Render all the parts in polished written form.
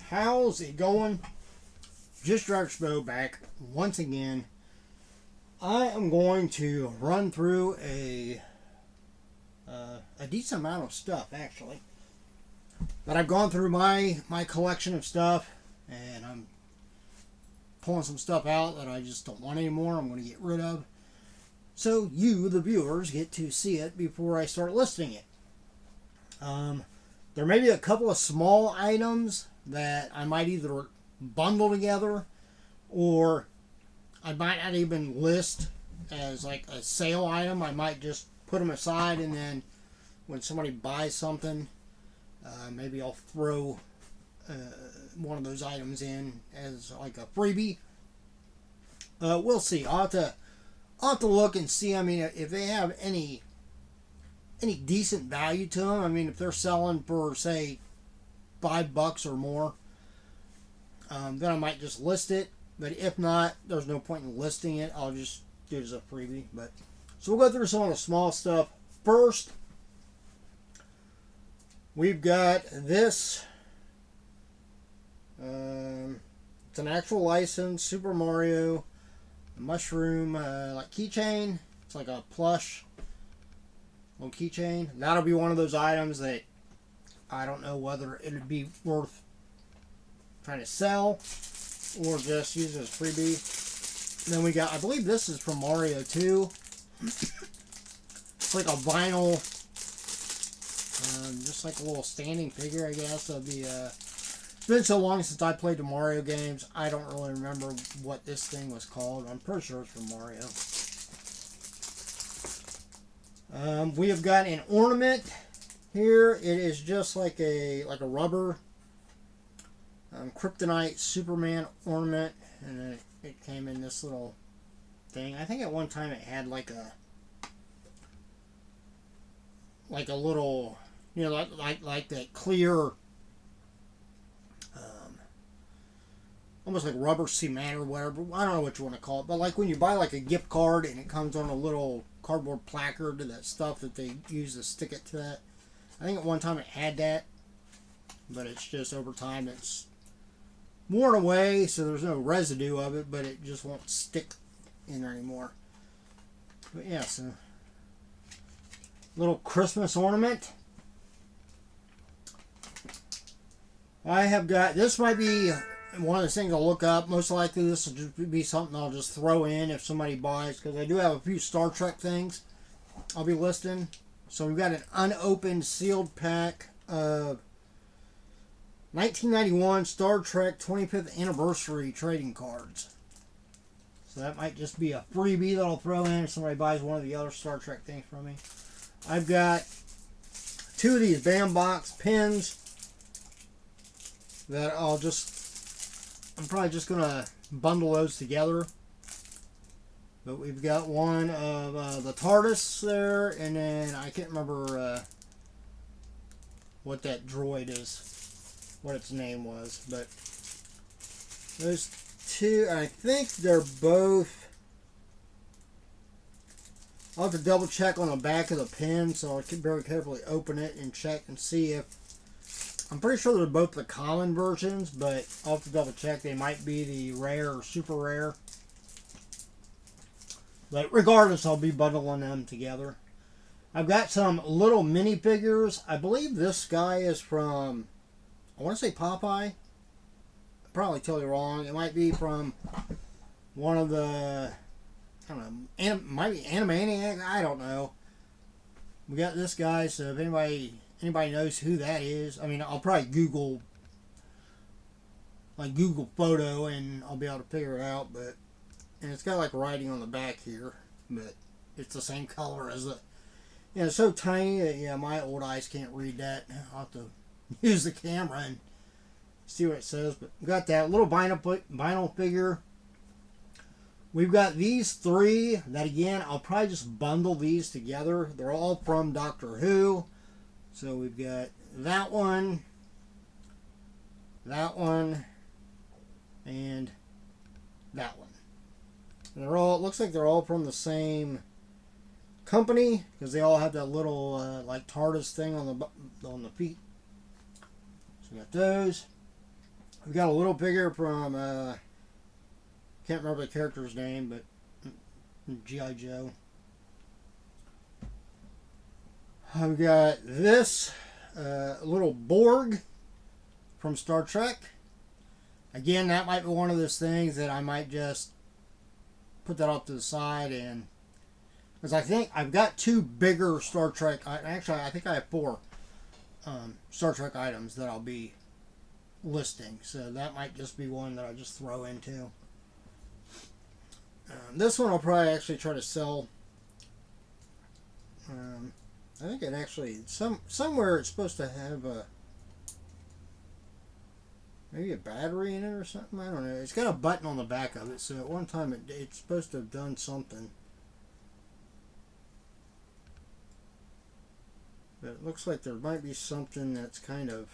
How's it going? Just Average Schmo back once again. I am going to run through a decent amount of stuff actually. But I've gone through my collection of stuff, and I'm pulling some stuff out that I just don't want anymore. I'm going to get rid of, so you, the viewers, get to see it before I start listing it. There may be a couple of small items that I might either bundle together, or I might not even list as like a sale item. I might just put them aside, and then when somebody buys something, maybe I'll throw one of those items in as like a freebie. We'll see. I'll have to look and see. I mean, if they have any decent value to them. I mean, if they're selling for, say, $5 or more, then I might just list it. But if not, there's no point in listing it. I'll just do it as a freebie. But so we'll go through some of the small stuff first. We've got this. It's an actual license, Super Mario mushroom like keychain. It's like a plush little keychain. That'll be one of those items that I don't know whether it would be worth trying to sell or just use it as freebie. Then we got, I believe this is from Mario 2. It's like a vinyl, just like a little standing figure, I guess. It'll be, it's been so long since I played the Mario games, I don't really remember what this thing was called. I'm pretty sure it's from Mario. We have got an ornament here. It is just like a rubber kryptonite Superman ornament, and then it came in this little thing. I think at one time it had like a little, you know, like that clear, almost like rubber cement or whatever. I don't know what you want to call it, but like when you buy like a gift card and it comes on a little cardboard placard to that stuff that they use to stick it to that. I think at one time it had that, but it's just over time it's worn away, so there's no residue of it, but it just won't stick in there anymore. But yeah, so little Christmas ornament. I have got, this might be one of the things I'll look up. Most likely this will just be something I'll just throw in if somebody buys, because I do have a few Star Trek things I'll be listing. So we've got an unopened sealed pack of 1991 Star Trek 25th Anniversary trading cards. So that might just be a freebie that I'll throw in if somebody buys one of the other Star Trek things from me. I've got 2 of these Bambox pins that I'm probably just going to bundle those together. But we've got one of the TARDIS there, and then I can't remember what that droid is, what its name was. But those 2, I think they're both, I'll have to double check on the back of the pin, so I can very carefully open it and check and see if, I'm pretty sure they're both the common versions, but I'll have to double check. They might be the rare or super rare. But regardless, I'll be bundling them together. I've got some little minifigures. I believe this guy is from, I want to say Popeye. I'll probably tell you wrong. It might be from one of the, I don't know, might be Animaniacs. I don't know. We got this guy, so if anybody knows who that is, I mean, I'll probably Google photo and I'll be able to figure it out. But, and it's got like writing on the back here, but it's the same color as the, yeah, it's so tiny that, yeah, my old eyes can't read that. I'll have to use the camera and see what it says. But we got that little vinyl figure. We've got these 3 that, again, I'll probably just bundle these together. They're all from Doctor Who. So we've got that one, and that one. And they're all, it looks like they're all from the same company, because they all have that little like TARDIS thing on the feet. So we got those. We got a little figure from can't remember the character's name, but G.I. Joe. I've got this little Borg from Star Trek. Again, that might be one of those things that I might just put that off to the side, and because I think I've got two bigger Star Trek. Actually, I think I have four Star Trek items that I'll be listing, so that might just be one that I just throw into. This one I'll probably actually try to sell. I think it actually somewhere it's supposed to have maybe a battery in it or something. I don't know. It's got a button on the back of it, so at one time it's supposed to have done something. But it looks like there might be something that's kind of...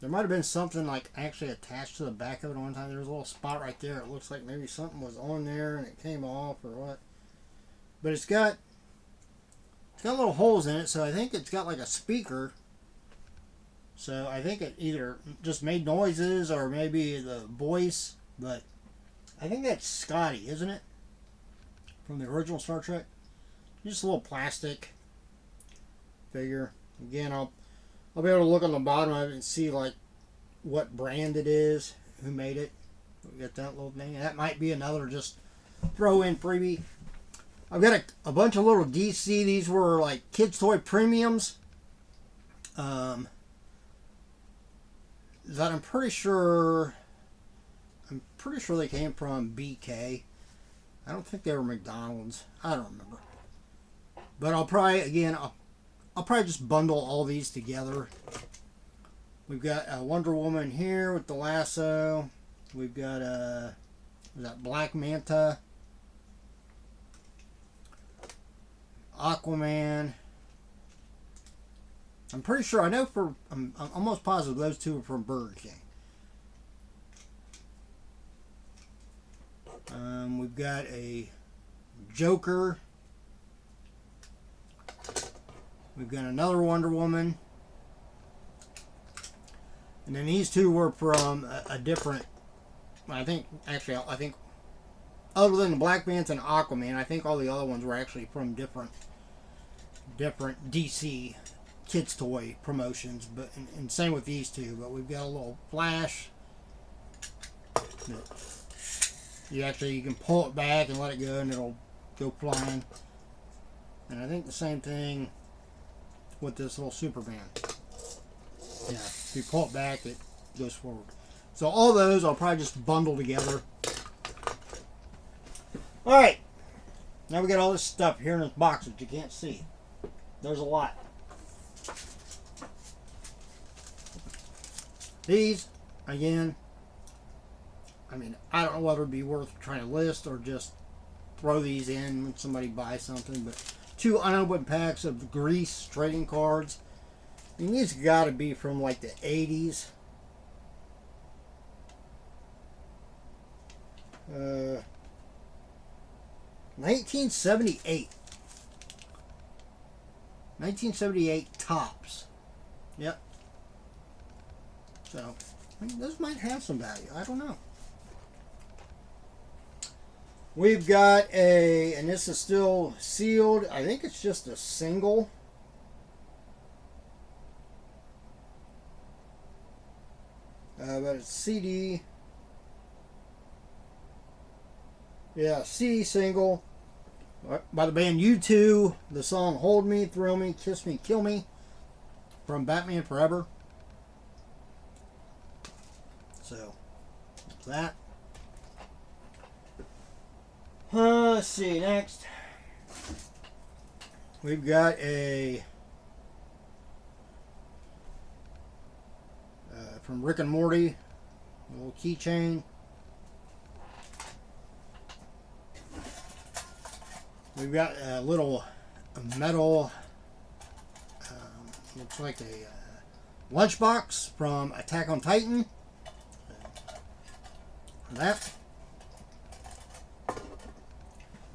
There might have been something like actually attached to the back of it at one time. There's a little spot right there. It looks like maybe something was on there and it came off or what. But it's got little holes in it, so I think it's got like a speaker. So I think it either just made noises or maybe the voice. But I think that's Scotty, isn't it? From the original Star Trek. Just a little plastic figure. Again, I'll be able to look on the bottom of it and see like what brand it is, who made it. We got that little thing. That might be another just throw in freebie. I've got a bunch of little DC. These were like kids' toy premiums. That I'm pretty sure they came from BK. I don't think they were McDonald's. I don't remember. But I'll probably just bundle all these together. We've got a Wonder Woman here with the lasso. We've got that Black Manta, Aquaman. I'm pretty sure, I'm almost positive those two are from Burger King. We've got a Joker. We've got another Wonder Woman. And then these two were from a different... I think other than the Black Manta and Aquaman, I think all the other ones were actually from different DC kids toy promotions. But and same with these two. But we've got a little Flash. You can pull it back and let it go, and it'll go flying. And I think the same thing with this little Superman. Yeah, if you pull it back, it goes forward. So all those I'll probably just bundle together. Alright, now we got all this stuff here in this box that you can't see. There's a lot. These, again, I mean, I don't know whether it'd be worth trying to list or just throw these in when somebody buys something, but 2 unopened packs of Grease trading cards. I mean, these got to be from like the 80s. 1978. 1978 tops. Yep. So, I mean, those might have some value. I don't know. We've got and this is still sealed. I think it's just a single. But it's CD. Yeah, CD single by the band U2. The song Hold Me, Thrill Me, Kiss Me, Kill Me from Batman Forever. So, that's that. Let's see, next. We've got a from Rick and Morty, a little keychain. We've got a little metal, looks like a lunchbox from Attack on Titan. That.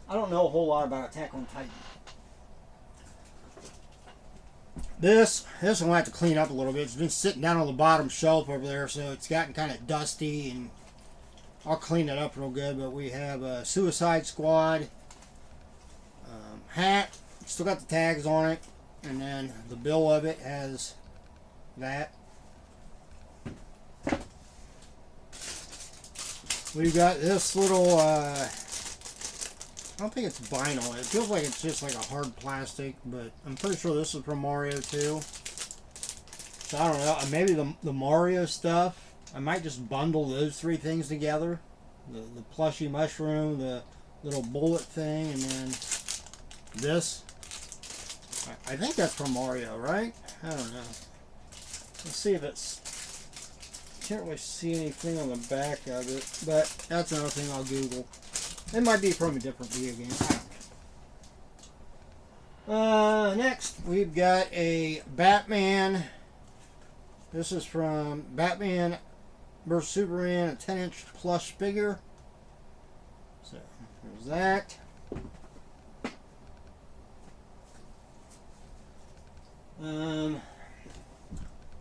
I don't know a whole lot about Attack on Titan. This one I have to clean up a little bit. It's been sitting down on the bottom shelf over there, so it's gotten kind of dusty, and I'll clean it up real good. But we have a Suicide Squad hat. Still got the tags on it, and then the bill of it has that. We've got this little, I don't think it's vinyl. It feels like it's just like a hard plastic, but I'm pretty sure this is from Mario 2. So I don't know, maybe the Mario stuff, I might just bundle those three things together. The plushy mushroom, the little bullet thing, and then this. I think that's from Mario, right? I don't know. Let's see if it's... Can't really see anything on the back of it, but that's another thing I'll Google. It might be from a different video game. Next, we've got a Batman. This is from Batman vs. Superman, a 10-inch plush figure. So, there's that.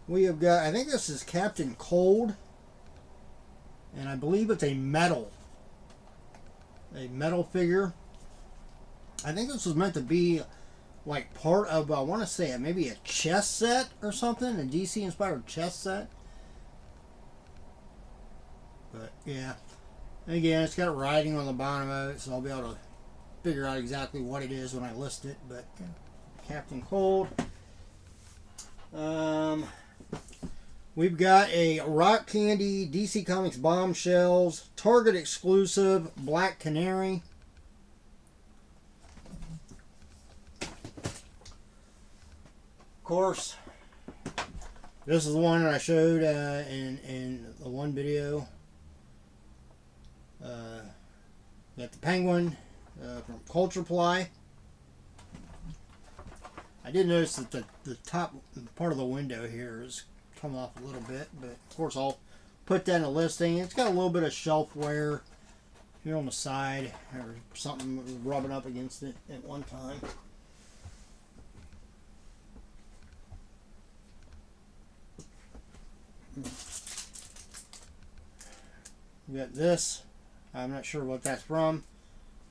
We have got, I think this is Captain Cold, and I believe it's a metal figure. I think this was meant to be like part of, I want to say, maybe a chess set or something, a DC-inspired chess set. But, yeah. Again, it's got writing on the bottom of it, so I'll be able to figure out exactly what it is when I list it. But, yeah. Captain Cold. We've got a Rock Candy DC Comics Bombshells Target exclusive Black Canary. Of course, this is the one that I showed in the one video. Got the penguin from Culture Ply. I did notice that the top part of the window here is come off a little bit, but of course I'll put that in a listing. It's got a little bit of shelf wear here on the side, or something was rubbing up against it at one time. We got this. I'm not sure what that's from.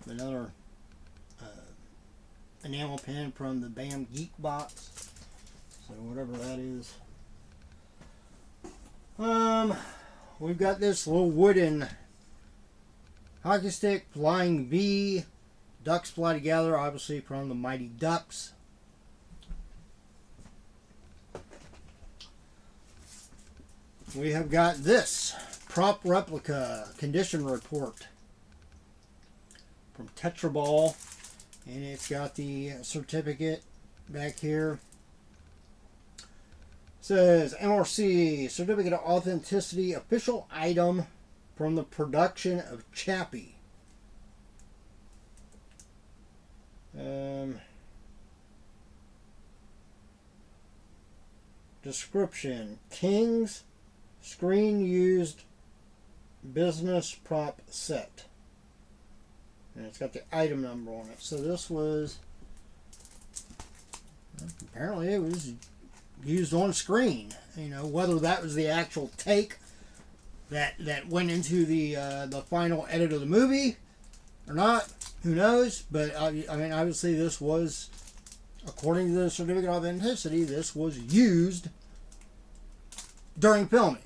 Another enamel pen from the BAM Geek box. So whatever that is. We've got this little wooden hockey stick, flying V. Ducks fly together, obviously from the Mighty Ducks. We have got this prop replica condition report from Tetra Ball, and it's got the certificate back here. It says MRC certificate of authenticity, official item from the production of Chappie. Description: King's screen used business prop set, and it's got the item number on it. So this was, apparently it was used on screen. You know, whether that was the actual take that went into the final edit of the movie or not, who knows? But I mean, obviously this was, according to the certificate of authenticity, this was used during filming.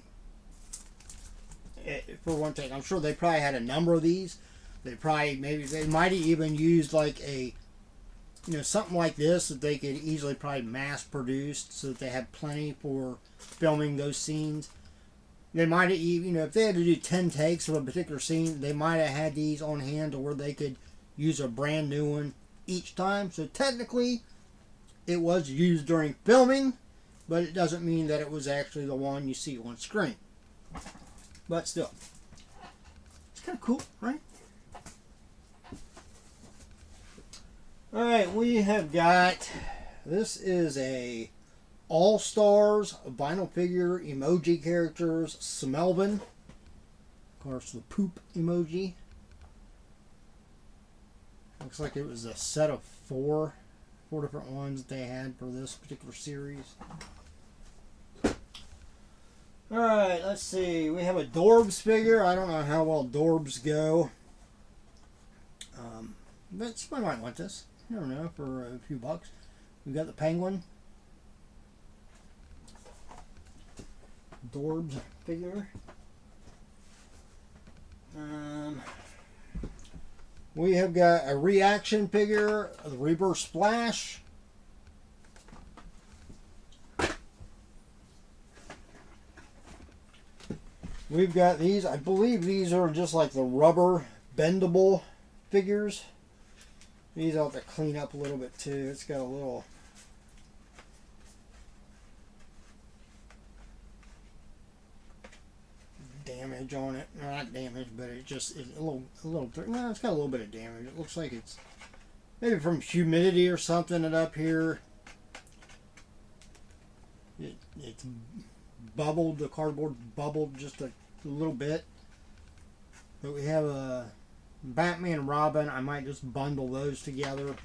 For one thing, I'm sure they probably had a number of these. They might have even used like a, something like this that they could easily probably mass produce, so that they had plenty for filming those scenes. They might have even, if they had to do 10 takes of a particular scene, they might have had these on hand to where they could use a brand new one each time. So technically, it was used during filming, but it doesn't mean that it was actually the one you see on screen. But still, it's kind of cool, right? Alright, we have got, this is a All-Stars vinyl figure emoji characters, Smelvin. Of course, the poop emoji. Looks like it was a set of 4 4 different ones that they had for this particular series. Alright, let's see. We have a Dorbs figure. I don't know how well Dorbs go. But somebody might want this. You never know, for a few bucks. We've got the Penguin. Dorbs figure. We have got a reaction figure, the Reverse Splash. We've got these. I believe these are just like the rubber bendable figures. These I'll have to clean up a little bit too. It's got a little damage on it. Not damage, but it's a little. Well, it's got a little bit of damage. It looks like it's maybe from humidity or something. And up here, it's bubbled. The cardboard bubbled just a little bit. But we have a Batman and Robin. I might just bundle those together.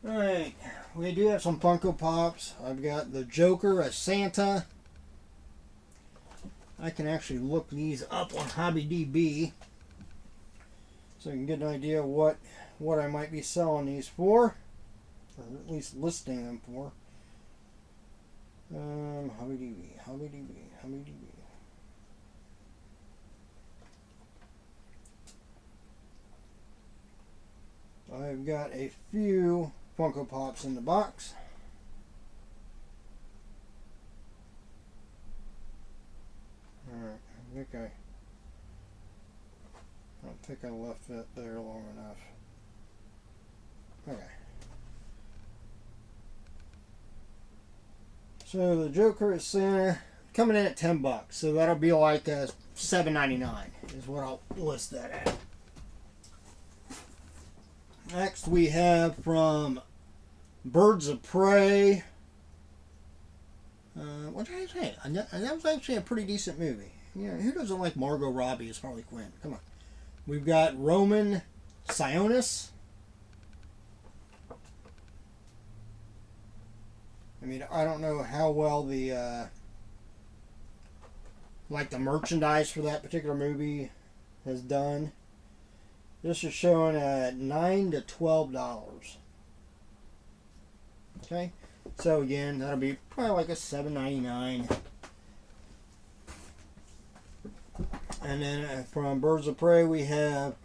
Alright, we do have some Funko Pops. I've got the Joker as Santa. I can actually look these up on HobbyDB so you can get an idea of what I might be selling these for, or at least listing them for. HobbyDB. I've got a few Funko Pops in the box. Alright, I don't think I left that there long enough. Okay. So the Joker is coming in at $10, so that'll be like $7.99 is what I'll list that at. Next we have from Birds of Prey. What did I say? That was actually a pretty decent movie. You know, who doesn't like Margot Robbie as Harley Quinn? Come on. We've got Roman Sionis. I mean, I don't know how well the merchandise for that particular movie has done. This is showing at $9 to $12. Okay, so again, that'll be probably like a $7.99. And then from Birds of Prey, we have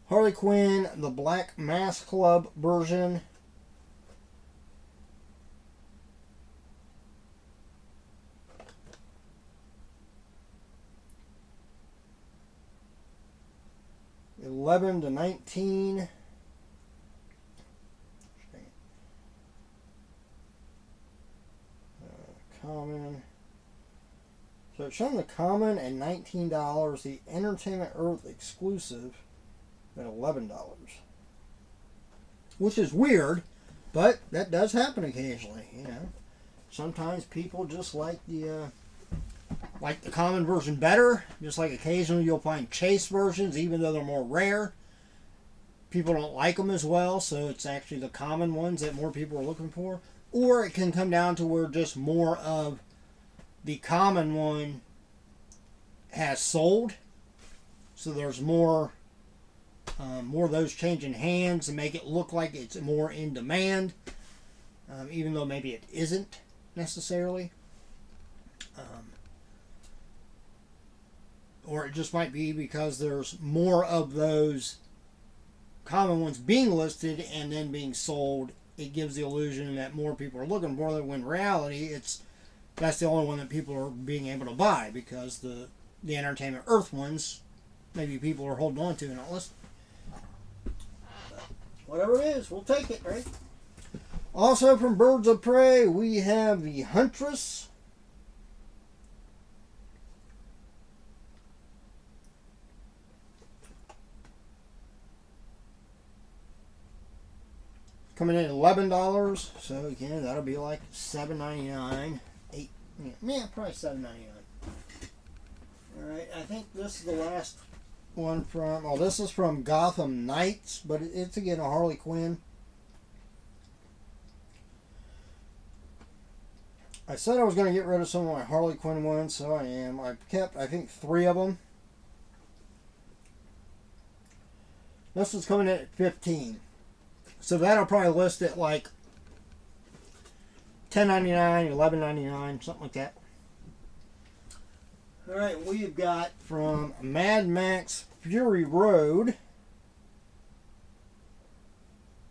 Harley Quinn, the Black Mask Club version. $11 to $19. Common. So it's showing the common at $19. The Entertainment Earth exclusive at $11. Which is weird, but that does happen occasionally. You know, sometimes people just like the common version better. Just like occasionally you'll find chase versions, even though they're more rare. People don't like them as well, so it's actually the common ones that more people are looking for. Or it can come down to where just more of the common one has sold. So there's more of those changing hands to make it look like it's more in demand. Even though maybe it isn't necessarily. Or it just might be because there's more of those common ones being listed and then being sold. It gives the illusion that more people are looking for them, when in reality that's the only one that people are being able to buy, because the Entertainment Earth ones maybe people are holding on to and not listening. Whatever it is, we'll take it, right? Also from Birds of Prey, we have the Huntress. Coming in at $11, so again that'll be like $7.99, probably $7.99. All right, I think this is the last one from, oh, this is from Gotham Knights, but it's again a Harley Quinn. I said I was going to get rid of some of my Harley Quinn ones, so I am. I've kept, I think, 3 of them. This one's coming in at 15. So that'll probably list it like $10.99, $11.99, something like that. Alright, we've got from Mad Max Fury Road.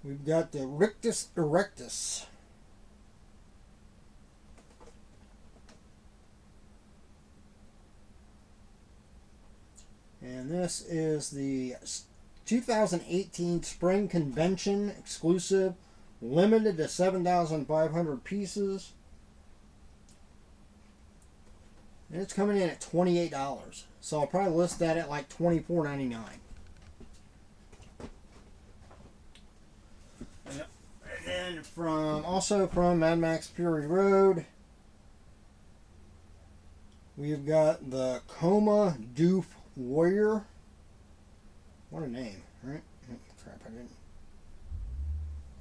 We've got the Rictus Erectus. And this is the 2018 Spring Convention exclusive, limited to 7,500 pieces. And it's coming in at $28. So I'll probably list that at like $24.99. And then also from Mad Max Fury Road, we've got the Coma Doof Warrior. What a name, right? Oh, crap, I didn't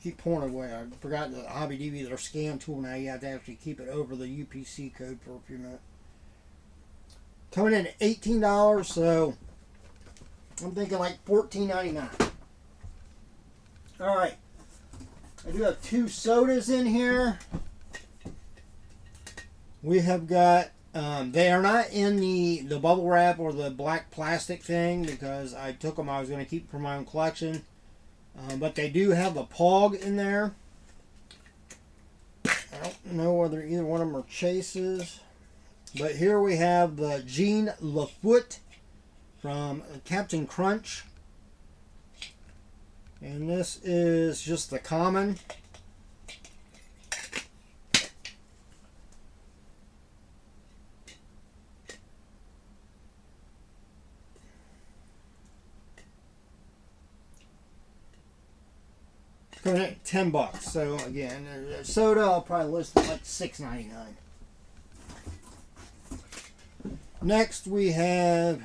keep pulling away. I forgot that Hobby DB, their scan tool now, you have to actually keep it over the UPC code for a few minutes. Coming in at $18, so I'm thinking like $14.99. Alright. I do have 2 sodas in here. We have got, they are not in the bubble wrap or the black plastic thing because I took them, I was going to keep for my own collection. But they do have the POG in there. I don't know whether either one of them are chases. But here we have the Jean Lafoot from Captain Crunch. And this is just the common. It's coming at $10. So again, soda I'll probably list it like $6.99. Next we have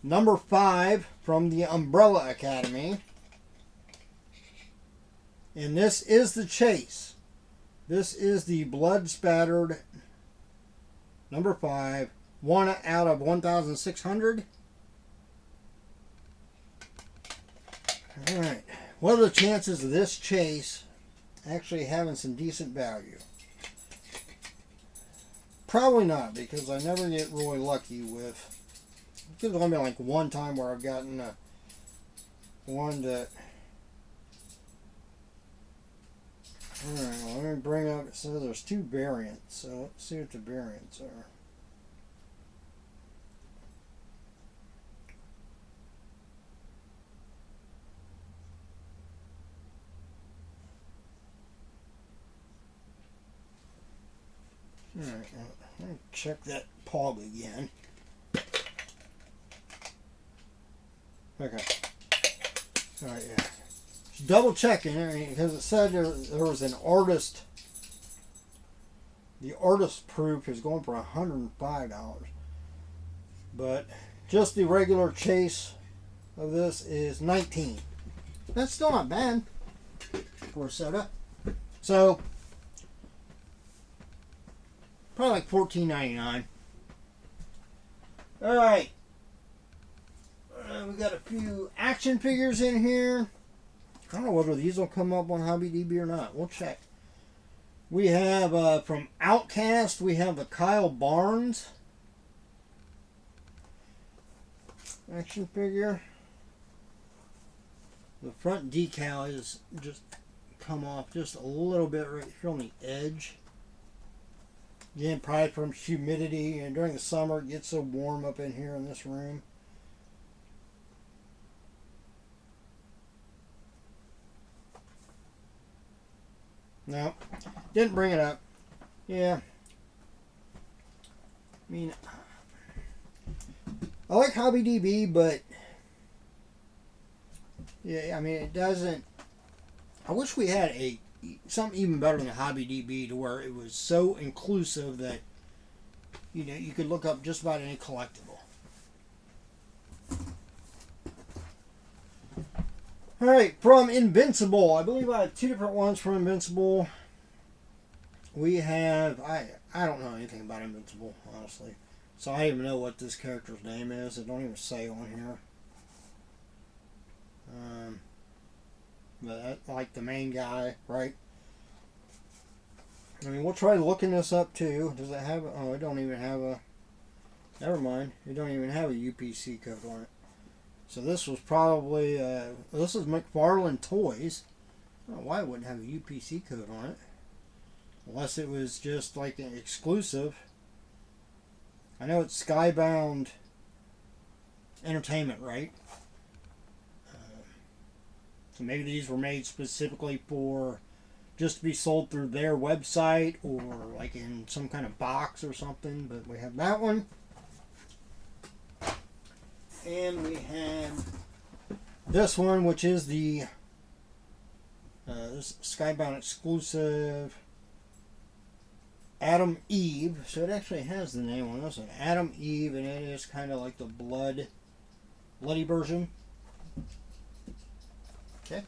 number 5 from the Umbrella Academy. And this is the chase. This is the blood spattered number 5. 1 out of 1,600. Alright. What are the chances of this chase actually having some decent value? Probably not, because I never get really lucky with... There's only been like one time where I've gotten one that... Alright, well, let me bring up... It says there's 2 variants, so let's see what the variants are. Alright, let me check that POG again. Okay. Alright, yeah. Just double checking because it said there was an artist. The artist proof is going for $105. But just the regular chase of this is $19. That's still not bad for a soda. So probably like $14.99. Alright. We got a few action figures in here. I don't know whether these will come up on Hobby DB or not. We'll check. We have from Outcast, we have the Kyle Barnes action figure. The front decal is just come off just a little bit right here on the edge. Again, probably from humidity, and during the summer it gets so warm up in here in this room. No, didn't bring it up. Yeah. I mean, I like Hobby DB, but yeah, I mean, it doesn't. I wish we had something even better than Hobby DB to where it was so inclusive that you could look up just about any collectible. Alright, from Invincible. I believe I have two different ones from Invincible. We have... I don't know anything about Invincible, honestly. So I don't even know what this character's name is. It don't even say on here. But like the main guy, right? I mean, we'll try looking this up too. Does it have... Oh, it don't even have a... Never mind. It don't even have a UPC code on it. So this was probably... this is McFarlane Toys. I don't know why it wouldn't have a UPC code on it. Unless it was just like an exclusive. I know it's Skybound Entertainment, right? So maybe these were made specifically for just to be sold through their website or like in some kind of box or something. But we have that one. And we have this one, which is the this Skybound exclusive Adam Eve. So it actually has the name on this one, Adam Eve, and it is kind of like the bloody version. Okay.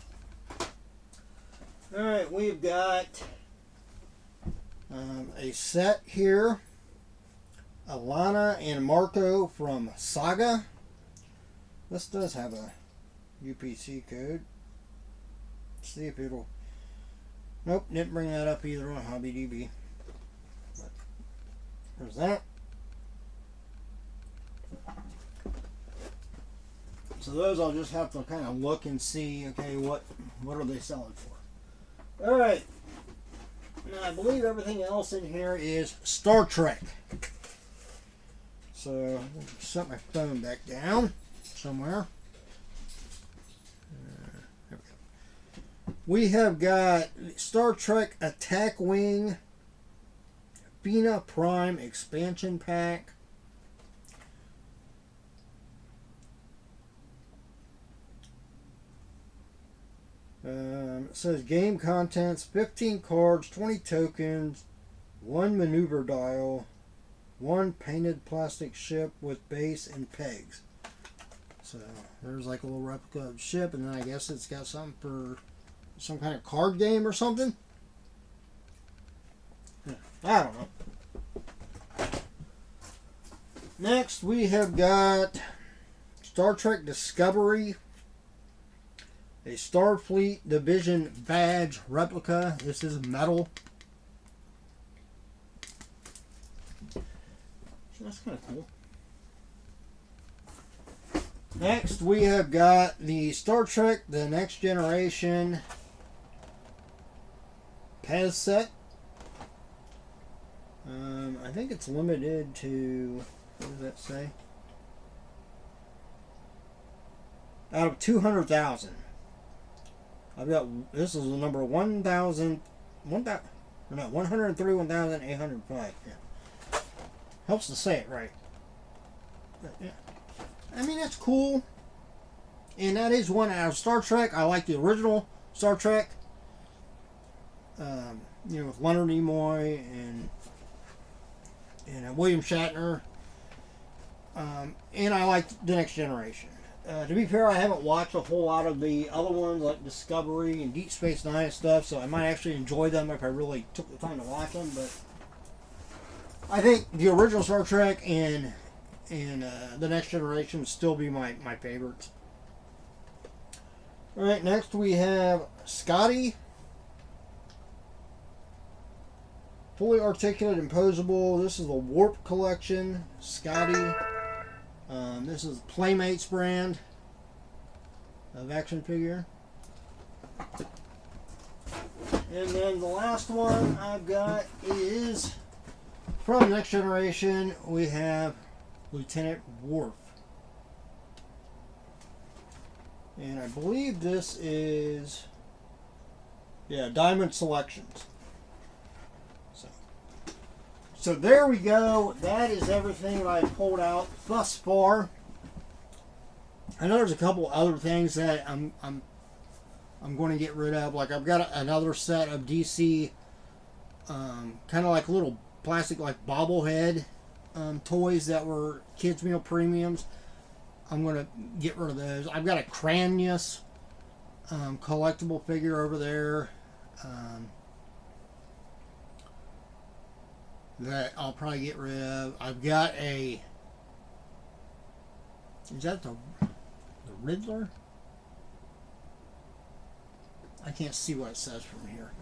All right, we've got a set here. Alana and Marco from Saga. This does have a UPC code. Let's see if it'll... Nope, didn't bring that up either on HobbyDB. But there's that. So those I'll just have to kind of look and see, okay, what are they selling for. Alright. Now I believe everything else in here is Star Trek. So I'll set my phone back down somewhere. There we go. We have got Star Trek Attack Wing Fina Prime Expansion Pack. It says game contents, 15 cards, 20 tokens, 1 maneuver dial, 1 painted plastic ship with base and pegs. So there's like a little replica of ship, and then I guess it's got something for some kind of card game or something. I don't know. Next we have got Star Trek Discovery. A Starfleet Division badge replica. This is metal. So that's kind of cool. Next, we have got the Star Trek The Next Generation Pez set. I think it's limited to... What does that say? Out of 200,000. I've got, this is the number 131,805. Yeah. Helps to say it right. But, yeah. I mean, that's cool. And that is one out of Star Trek. I like the original Star Trek. With Leonard Nimoy and William Shatner. And I like The Next Generation. To be fair, I haven't watched a whole lot of the other ones like Discovery and Deep Space Nine and stuff, so I might actually enjoy them if I really took the time to watch them. But I think the original Star Trek and The Next Generation would still be my favorites. All right, next we have Scotty. Fully articulate and posable. This is the Warp Collection. Scotty. This is Playmates brand of action figure. And then the last one I've got is from Next Generation. We have Lieutenant Worf. And I believe this is, Diamond Selections. So there we go. That is everything that I pulled out thus far. I know there's a couple other things that I'm going to get rid of. Like I've got another set of DC, kind of like little plastic like bobblehead toys that were kids meal premiums. I'm going to get rid of those. I've got a Cranius collectible figure over there that I'll probably get rid of. I've got a... Is that the Riddler? I can't see what it says from here.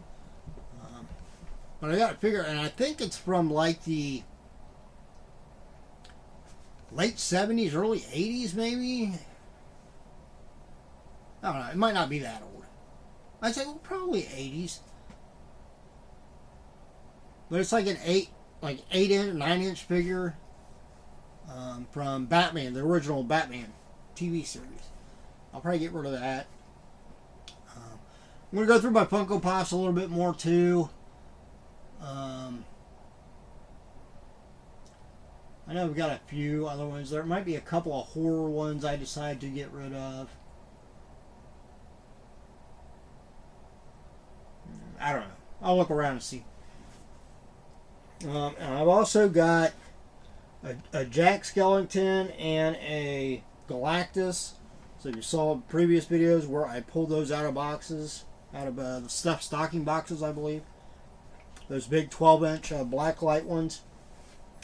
But I got a figure, and I think it's from like the late 70s, early 80s, maybe. I don't know. It might not be that old. I'd say, well, probably 80s. But it's like an 8-inch, 9-inch figure from Batman, the original Batman TV series. I'll probably get rid of that. I'm going to go through my Funko Pops a little bit more, too. I know we've got a few other ones. There might be a couple of horror ones I decided to get rid of. I don't know. I'll look around and see. And I've also got a Jack Skellington and a Galactus. So if you saw previous videos where I pulled those out of boxes, out of the stuffed stocking boxes, I believe. Those big 12-inch black light ones.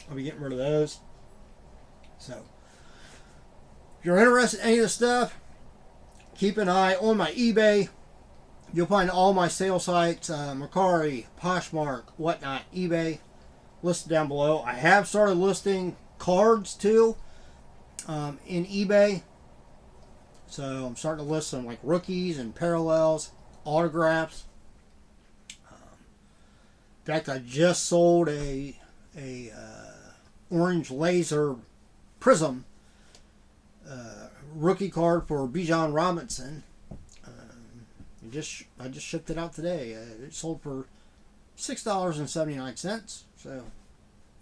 I'll be getting rid of those. So, if you're interested in any of the stuff, keep an eye on my eBay. You'll find all my sale sites, Mercari, Poshmark, whatnot, eBay, listed down below. I have started listing cards, too, in eBay. So, I'm starting to list some, like, rookies and parallels, autographs. In fact, I just sold a orange laser prism rookie card for Bijan Robinson. I just shipped it out today. It sold for $6.79. So,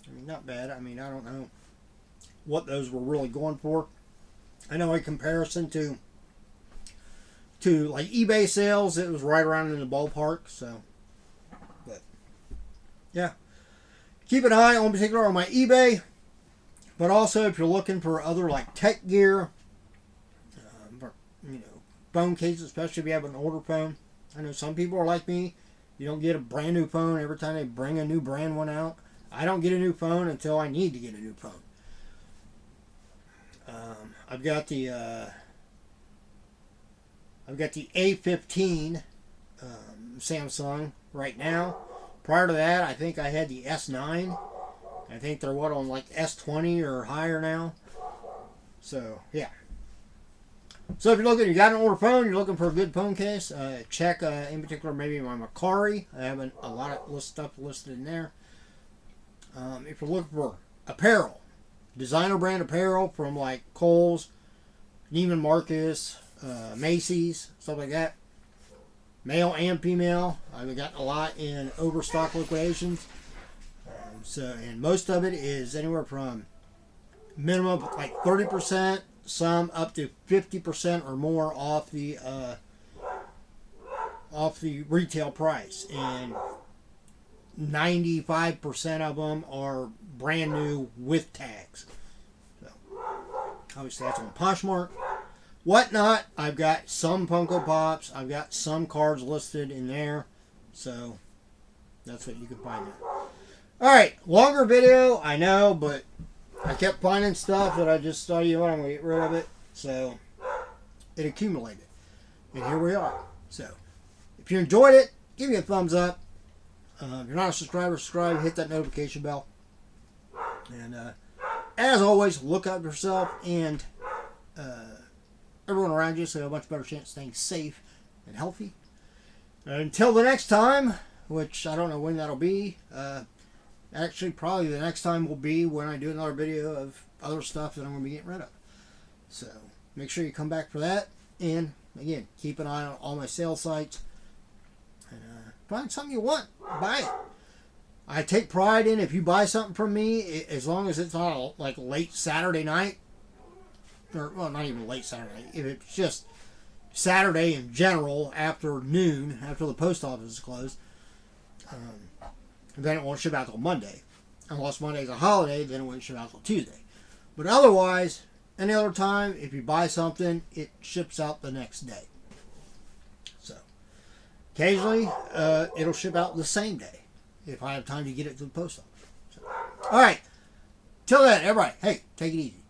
I mean, not bad. I mean, I don't know what those were really going for. I know in comparison to like eBay sales, it was right around in the ballpark. So, but yeah, keep an eye on particular on my eBay. But also, if you're looking for other like tech gear, phone cases, especially if you have an older phone. I know some people are like me. You don't get a brand new phone every time they bring a new brand one out. I don't get a new phone until I need to get a new phone. I've got the A15 Samsung right now. Prior to that, I think I had the S9. I think they're on like S20 or higher now. So yeah. So if you're looking, you got an older phone, you're looking for a good phone case, check in particular maybe my Mercari. I have a lot of stuff listed in there. If you're looking for apparel, designer brand apparel from like Kohl's, Neiman Marcus, Macy's, stuff like that. Male and female. I've got a lot in overstock liquidations. And most of it is anywhere from minimum like 30%, some up to 50% or more off the retail price, and 95% of them are brand new with tags. So obviously that's on Poshmark. Whatnot, I've got some Funko Pops, I've got some cards listed in there, so that's what you can find there. Alright, longer video, I know, but I kept finding stuff that I just thought, you know what, I'm going to get rid of it. So, it accumulated. And here we are. So, if you enjoyed it, give me a thumbs up. If you're not a subscriber, subscribe, hit that notification bell. And, as always, look out for yourself and everyone around you so you have a much better chance of staying safe and healthy. Until the next time, which I don't know when that'll be, actually, probably the next time will be when I do another video of other stuff that I'm going to be getting rid of. So, make sure you come back for that. And, again, keep an eye on all my sales sites. And find something you want. Buy it. I take pride in if you buy something from me, as long as it's not like late Saturday night. Or, well, not even late Saturday night. If it's just Saturday in general, after noon, after the post office is closed. Then it won't ship out till Monday. Unless Monday's a holiday, then it won't ship out till Tuesday. But otherwise, any other time, if you buy something, it ships out the next day. Occasionally, it'll ship out the same day if I have time to get it to the post office. So, all right. Till then, everybody, hey, take it easy.